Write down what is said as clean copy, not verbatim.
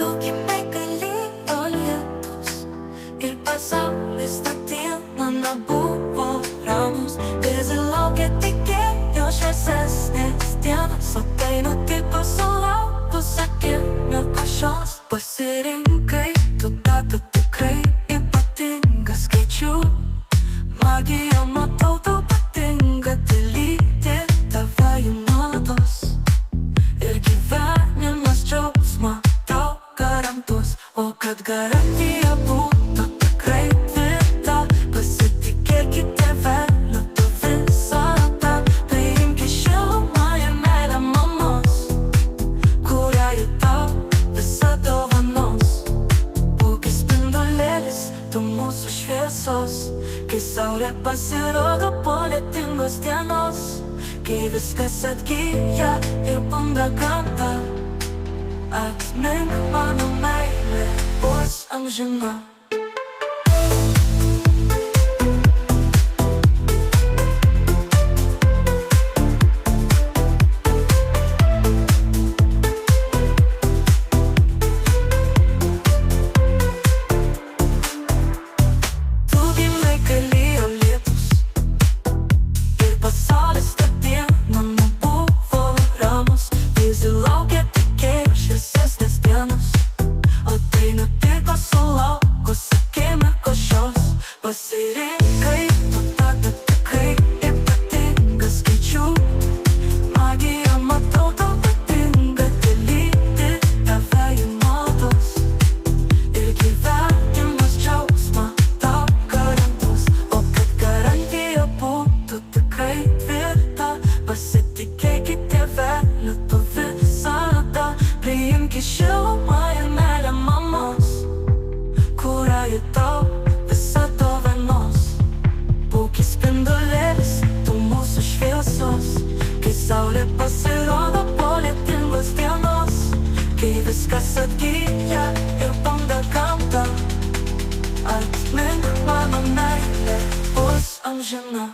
Tu gimei galėjo lietus ir pasaulis tą dieną nebuvo ramus. Visi laukė, tikėjo šviesesnės dienos, o tai nutiko sulaukus akimirkos. Pasirinkai tu datą tikrai ypatingą skaičių. Magija, matau, tau patinka, tai lydi tave į nuolatos. Ir gyvenimas džiaugsmą tau garantuos. O kad garantija būtų tikrai tvirta, pasitikėkite vėliau tu visada. Priimki šilumą ir meilę mamos, kurią ji tau visą dovanos. Būk spindulėlis, tu mūsų šviesos, kai saulė pasirodo po lietingos dienos, kai viskas atgyja ir bunda gamta. Atmink, mano meilė bus amžina. Pasirinkai tu datą tikrai ypatingą skaičių. Magija, matau, tau patinka, tai lydi tave į nuolatos. Ir gyvenimas džiaugsmą tau garantuos. O kad garantija būtų tikrai tvirta, pasitikėkite vėliau tu visada. Priimki šilumą ir meilę mamos, kurią ji tau visą dovanos. Būk spindulėlis, tu mūsų šviesos, kai saulė pasirodo po lietingos dienos, kai viskas atgyja ir bunda gamta. Atmink, mano meilė bus amžina.